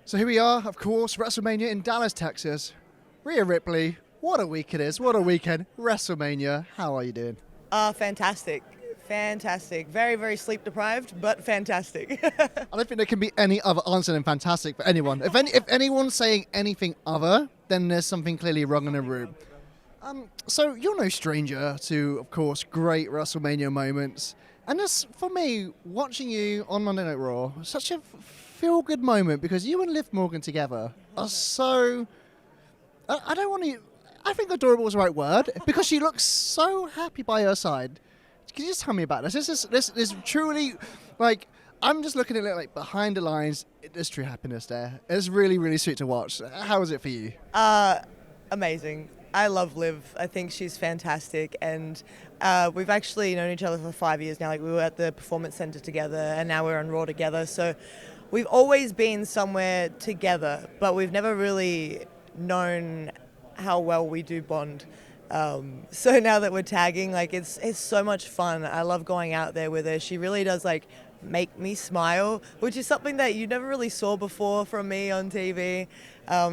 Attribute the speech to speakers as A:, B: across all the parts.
A: So here we are, of course, WrestleMania in Dallas, Texas. Rhea Ripley, what a week it is, what a weekend. WrestleMania, how are you doing?
B: Fantastic. Fantastic. Very, very sleep deprived, but fantastic.
A: I don't think there can be any other answer than fantastic for anyone. If anyone's saying anything other, then there's something clearly wrong in the room. So you're no stranger to, of course, great WrestleMania moments. And just for me, watching you on Monday Night Raw, such a feel-good moment because you and Liv Morgan together are so... I think adorable is the right word because she looks so happy by her side. Can you just tell me about this? This is truly, like, I'm just looking at it like behind the lines. There's true happiness there. It's really, really sweet to watch. How is it for you?
B: Amazing. I love Liv. I think she's fantastic, and we've actually known each other for 5 years now. Like, we were at the Performance Center together, and now we're on Raw together. So we've always been somewhere together, but we've never really known how well we do bond. So now that we're tagging, like, it's so much fun. I love going out there with her. She really does, like, make me smile, which is something that you never really saw before from me on TV.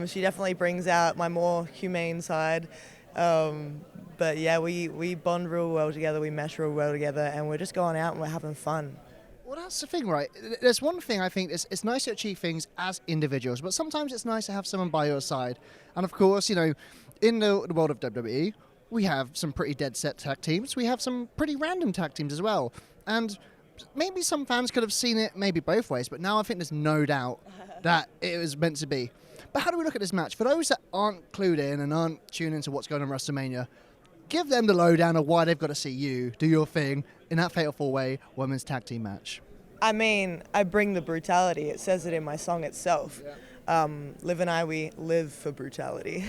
B: She definitely brings out my more humane side. But yeah, we bond real well together, we mesh real well together, and we're just going out and we're having fun.
A: Well, that's the thing, right? There's one thing I think it's nice to achieve things as individuals, but sometimes it's nice to have someone by your side. And of course, you know, in the world of WWE, we have some pretty dead set tag teams. We have some pretty random tag teams as well. And maybe some fans could have seen it maybe both ways, but now I think there's no doubt that it was meant to be. But how do we look at this match? For those that aren't clued in and aren't tuned into what's going on in WrestleMania, give them the lowdown of why they've got to see you do your thing in that Fatal 4-Way Women's Tag Team match.
B: I mean, I bring the brutality. It says it in my song itself.
A: Yeah.
B: Liv and I, we live for brutality.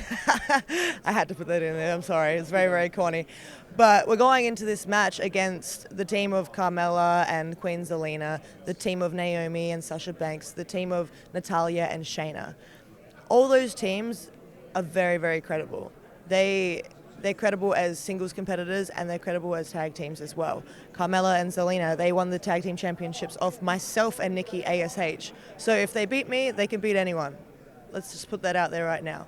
B: I had to put that in there. I'm sorry. It's very, very corny. But we're going into this match against the team of Carmella and Queen Zelina, the team of Naomi and Sasha Banks, the team of Natalya and Shayna. All those teams are very, very credible. They're credible as singles competitors, and they're credible as tag teams as well. Carmella and Zelina, they won the tag team championships off myself and Nikki ASH. So if they beat me, they can beat anyone. Let's just put that out there right now.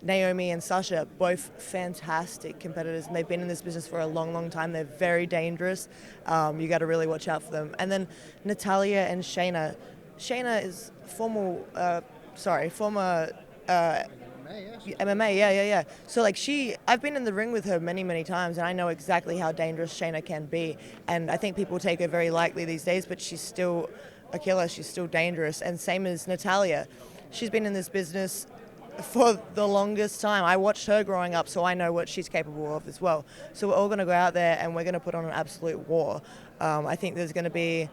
B: Naomi and Sasha, both fantastic competitors, and they've been in this business for a long, long time. They're very dangerous. You got to really watch out for them. And then Natalya and Shayna. Shayna is former MMA, yeah. So like I've been in the ring with her many, many times, and I know exactly how dangerous Shayna can be. And I think people take her very lightly these days, but she's still a killer. She's still dangerous. And same as Natalya. She's been in this business for the longest time. I watched her growing up, so I know what she's capable of as well. So we're all going to go out there and we're going to put on an absolute war. I think there's going to be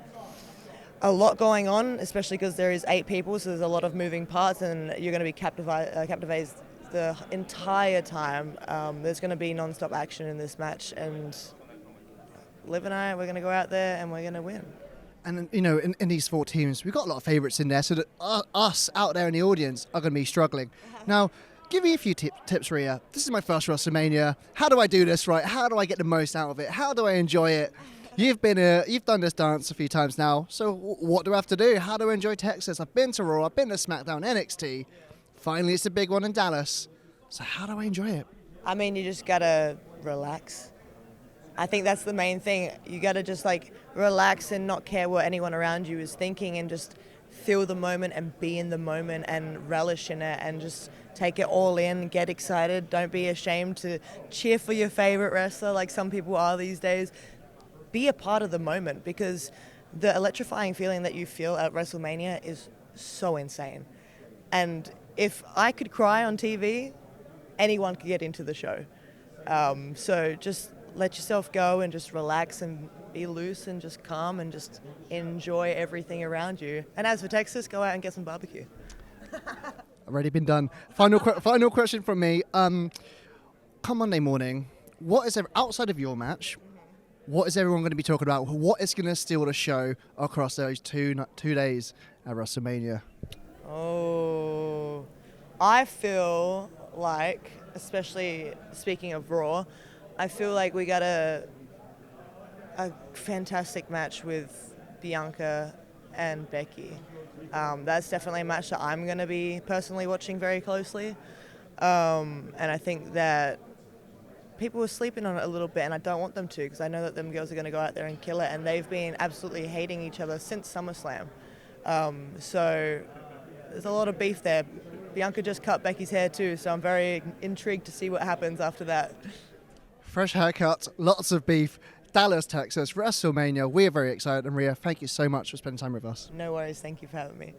B: a lot going on, especially because there is 8 people, so there's a lot of moving parts, and you're going to be captivated the entire time. There's going to be non-stop action in this match, and Liv and I, we're going to go out there and we're going to win.
A: And, you know, in these 4 teams, we've got a lot of favourites in there, so that us out there in the audience are going to be struggling. Now, give me a few tips, Rhea. This is my first WrestleMania. How do I do this right? How do I get the most out of it? How do I enjoy it? You've done this dance a few times now, so what do I have to do? How do I enjoy Texas? I've been to Raw, I've been to SmackDown, NXT. Finally, it's a big one in Dallas. So how do I enjoy it?
B: I mean, you just gotta relax. I think that's the main thing. You gotta just like relax and not care what anyone around you is thinking, and just feel the moment and be in the moment and relish in it and just take it all in, get excited. Don't be ashamed to cheer for your favorite wrestler like some people are these days. Be a part of the moment, because the electrifying feeling that you feel at WrestleMania is so insane. And if I could cry on TV, anyone could get into the show. So just let yourself go and just relax and be loose and just calm and just enjoy everything around you. And as for Texas, go out and get some barbecue.
A: Already been done. Final question from me. Come Monday morning, what is there outside of your match? What is everyone going to be talking about? What is going to steal the show across those two days at WrestleMania?
B: Oh, I feel like, especially speaking of Raw, I feel like we got a fantastic match with Bianca and Becky. That's definitely a match that I'm going to be personally watching very closely. And I think that people were sleeping on it a little bit, and I don't want them to, because I know that them girls are going to go out there and kill it, and they've been absolutely hating each other since SummerSlam. So there's a lot of beef there. Bianca just cut Becky's hair too, so I'm very intrigued to see what happens after that.
A: Fresh haircuts, lots of beef. Dallas, Texas, WrestleMania. We are very excited. And Rhea, thank you so much for spending time with us.
B: No worries. Thank you for having me.